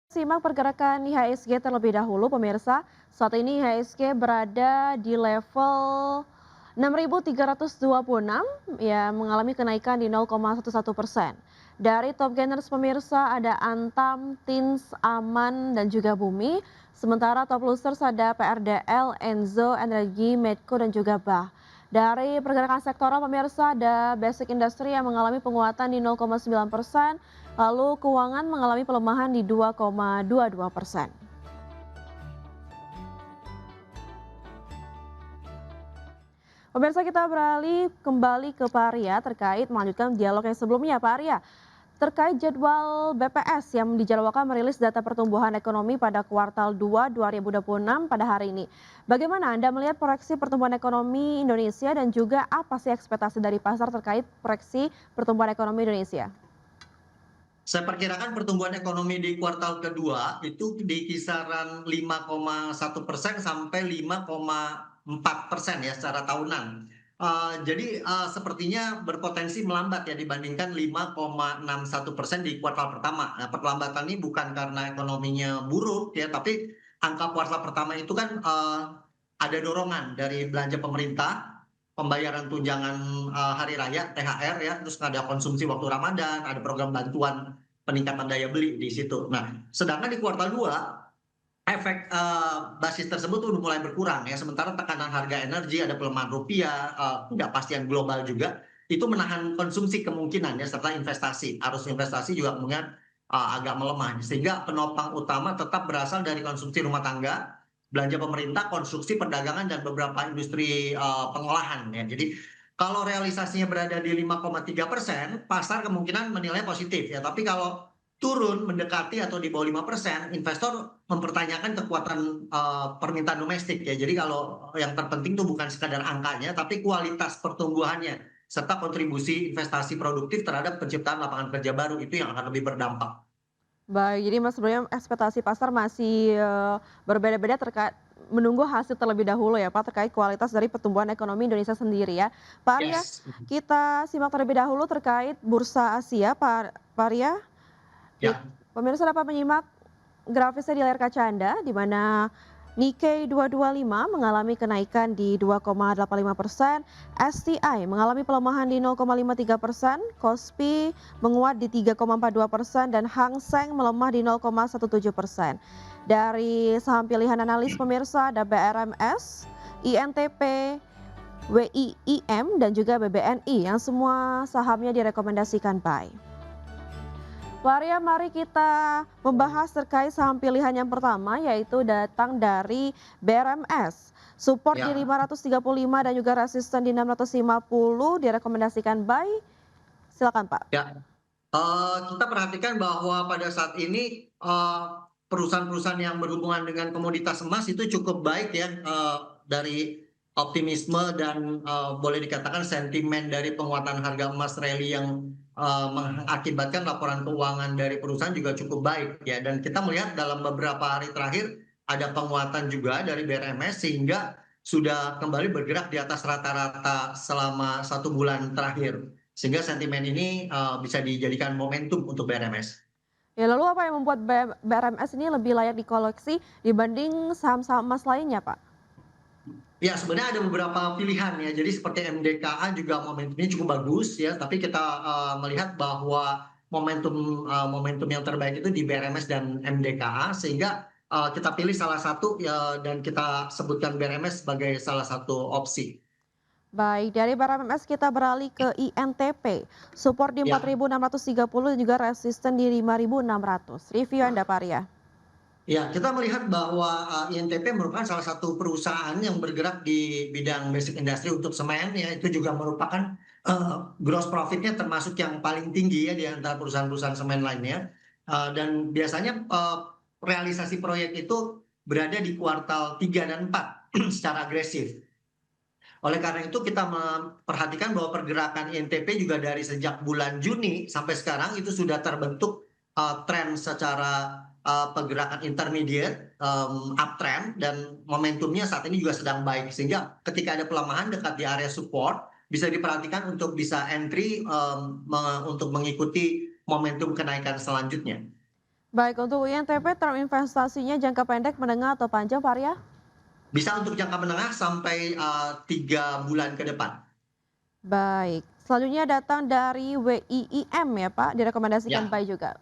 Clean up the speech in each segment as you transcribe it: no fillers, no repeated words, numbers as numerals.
Simak pergerakan IHSG terlebih dahulu pemirsa. Saat ini IHSG berada di level 6.326 ya mengalami kenaikan di 0,11%. Dari top gainers pemirsa ada Antam, Tins, Aman dan juga Bumi. Sementara top losers ada PRDL, Enzo, Energi, Medco dan juga Bah. Dari pergerakan sektoral pemirsa ada Basic Industry yang mengalami penguatan di 0,9%, lalu keuangan mengalami pelemahan di 2,22%. Pemirsa kita beralih kembali ke Pak Arya terkait melanjutkan dialog yang sebelumnya. Pak Arya, terkait jadwal BPS yang dijadwalkan merilis data pertumbuhan ekonomi pada kuartal 2 2026 pada hari ini. Bagaimana Anda melihat proyeksi pertumbuhan ekonomi Indonesia dan juga apa sih ekspektasi dari pasar terkait proyeksi pertumbuhan ekonomi Indonesia? Saya perkirakan pertumbuhan ekonomi di kuartal kedua itu di kisaran 5,1% sampai 5,4% ya secara tahunan. Jadi sepertinya berpotensi melambat ya dibandingkan 5,61% di kuartal pertama. Nah, perlambatan ini bukan karena ekonominya buruk ya, tapi angka kuartal pertama itu kan ada dorongan dari belanja pemerintah, pembayaran tunjangan hari raya THR ya, terus ada konsumsi waktu Ramadan, ada program bantuan peningkatan daya beli di situ. Nah, sedangkan di kuartal 2 efek basis tersebut udah mulai berkurang ya. Sementara tekanan harga energi, ada pelemahan rupiah, ketidakpastian global juga itu menahan konsumsi kemungkinan ya serta investasi. Arus investasi juga kemudian agak melemah sehingga penopang utama tetap berasal dari konsumsi rumah tangga, belanja pemerintah, konstruksi, perdagangan dan beberapa industri pengolahan ya. Jadi kalau realisasinya berada di 5,3%, pasar kemungkinan menilai positif ya. Tapi kalau turun mendekati atau di bawah 5%, investor mempertanyakan kekuatan permintaan domestik ya. Jadi kalau yang terpenting itu bukan sekadar angkanya, tapi kualitas pertumbuhannya serta kontribusi investasi produktif terhadap penciptaan lapangan kerja baru itu yang akan lebih berdampak. Baik, jadi Mas sebenarnya ekspektasi pasar masih berbeda-beda terkait menunggu hasil terlebih dahulu ya Pak terkait kualitas dari pertumbuhan ekonomi Indonesia sendiri ya. Pak Arya, Yes. kita simak terlebih dahulu terkait bursa Asia Pak Arya. Ya. Pemirsa dapat menyimak grafisnya di layar kaca Anda, di mana Nikkei 225 mengalami kenaikan di 2,85%, STI mengalami pelemahan di 0,53%, Kospi menguat di 3,42% dan Hang Seng melemah di 0,17%. Dari saham pilihan analis pemirsa ada BRMS, INTP, WIIM dan juga BBNI yang semua sahamnya direkomendasikan buy. Waria, mari kita membahas terkait saham pilihan yang pertama yaitu datang dari BRMS. Support di Ya. 535 dan juga resisten di 650 direkomendasikan buy. Silakan Pak. Ya. Kita perhatikan bahwa pada saat ini perusahaan-perusahaan yang berhubungan dengan komoditas emas itu cukup baik ya, dari optimisme dan boleh dikatakan sentimen dari penguatan harga emas rally yang mengakibatkan laporan keuangan dari perusahaan juga cukup baik ya. Dan kita melihat dalam beberapa hari terakhir ada penguatan juga dari BRMS sehingga sudah kembali bergerak di atas rata-rata selama 1 bulan terakhir. Sehingga sentimen ini bisa dijadikan momentum untuk BRMS. Ya lalu apa yang membuat BRMS ini lebih layak dikoleksi dibanding saham-saham emas lainnya Pak? Ya, sebenarnya ada beberapa pilihan ya. Jadi seperti MDKA juga momentumnya cukup bagus ya, tapi kita melihat bahwa momentum yang terbaik itu di BRMS dan MDKA sehingga kita pilih salah satu ya, dan kita sebutkan BRMS sebagai salah satu opsi. Baik, dari BRMS kita beralih ke INTP. Support di Ya. 4.630 dan juga resisten di 5.600. Review Anda Pak Arya. Ya, kita melihat bahwa INTP merupakan salah satu perusahaan yang bergerak di bidang basic industry untuk semen ya, itu juga merupakan gross profit-nya termasuk yang paling tinggi ya di antara perusahaan-perusahaan semen lainnya. Dan biasanya realisasi proyek itu berada di kuartal 3 dan 4 secara agresif. Oleh karena itu kita memperhatikan bahwa pergerakan INTP juga dari sejak bulan Juni sampai sekarang itu sudah terbentuk tren secara pergerakan intermediate uptrend dan momentumnya saat ini juga sedang baik sehingga ketika ada pelemahan dekat di area support bisa diperhatikan untuk bisa entry untuk mengikuti momentum kenaikan selanjutnya. Baik, untuk INTP term investasinya jangka pendek, menengah atau panjang Pak Arya? Bisa untuk jangka menengah sampai 3 bulan ke depan. Baik, selanjutnya datang dari WIIM ya Pak, direkomendasikan Ya, buy juga.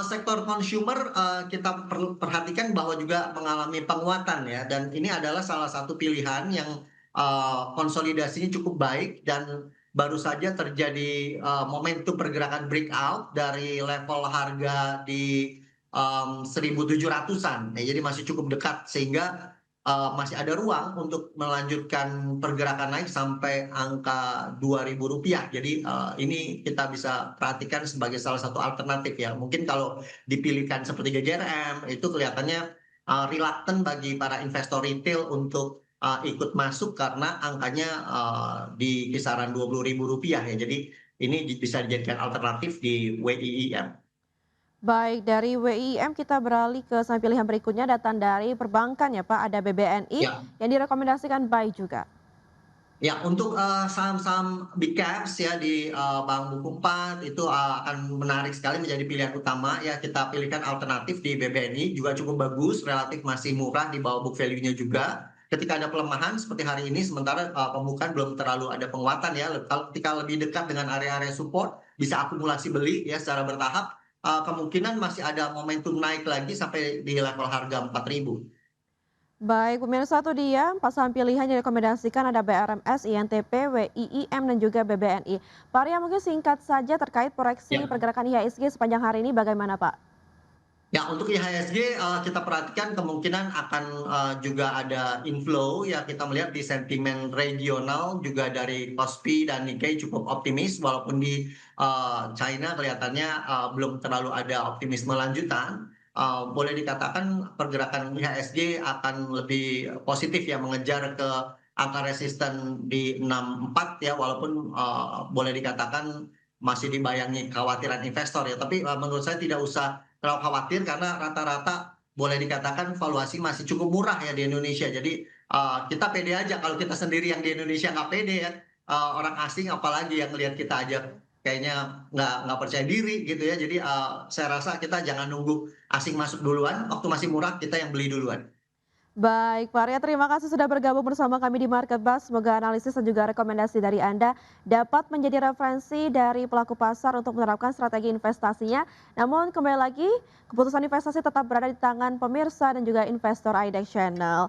sektor consumer, kita perlu perhatikan bahwa juga mengalami penguatan ya, dan ini adalah salah satu pilihan yang, konsolidasinya cukup baik dan baru saja terjadi, momentum pergerakan breakout dari level harga di, 1.700-an. Ya, jadi masih cukup dekat sehingga, masih ada ruang untuk melanjutkan pergerakan naik sampai angka Rp2.000. Jadi, ini kita bisa perhatikan sebagai salah satu alternatif ya. Mungkin kalau dipilihkan seperti GJRM, itu kelihatannya, reluctant bagi para investor retail untuk, ikut masuk karena angkanya, di kisaran Rp20.000 ya. Jadi ini bisa dijadikan alternatif di WIIM. Baik, dari WIIM kita beralih ke saham pilihan berikutnya, datang dari perbankan ya Pak, ada BBNI Ya. yang direkomendasikan buy juga. Ya, untuk, saham-saham big caps ya di, Bank Bukopin itu, akan menarik sekali menjadi pilihan utama ya, kita pilihkan alternatif di BBNI juga cukup bagus, relatif masih murah di bawah book value-nya juga. Ketika ada pelemahan seperti hari ini sementara, pembukaan belum terlalu ada penguatan ya, kalau ketika lebih dekat dengan area-area support bisa akumulasi beli ya secara bertahap, kemungkinan masih ada momentum naik lagi sampai di level harga 4.000. Baik, pemirsa itu dia empat saham pilihan yang direkomendasikan ada BRMS, INTP, WIIM dan juga BBNI. Pak Arya mungkin singkat saja terkait proyeksi Ya. pergerakan IHSG sepanjang hari ini bagaimana Pak? Ya, untuk IHSG, kita perhatikan kemungkinan akan, juga ada inflow ya, kita melihat di sentimen regional juga dari Kospi dan Nikkei cukup optimis, walaupun di, China kelihatannya, belum terlalu ada optimisme lanjutan. Boleh dikatakan pergerakan IHSG akan lebih positif ya, mengejar ke angka resisten di 64 ya, walaupun, boleh dikatakan masih dibayangi kekhawatiran investor ya. Tapi, menurut saya tidak usah terlalu khawatir karena rata-rata boleh dikatakan valuasi masih cukup murah ya di Indonesia. Jadi, kita pede aja kalau kita sendiri yang di Indonesia nggak pede ya, orang asing apalagi yang lihat kita aja kayaknya nggak percaya diri gitu ya. Jadi, saya rasa kita jangan nunggu asing masuk duluan, waktu masih murah kita yang beli duluan. Baik, Pak Arya terima kasih sudah bergabung bersama kami di Market Bus. Semoga analisis dan juga rekomendasi dari Anda dapat menjadi referensi dari pelaku pasar untuk menerapkan strategi investasinya. Namun kembali lagi, keputusan investasi tetap berada di tangan pemirsa dan juga investor IDEX Channel.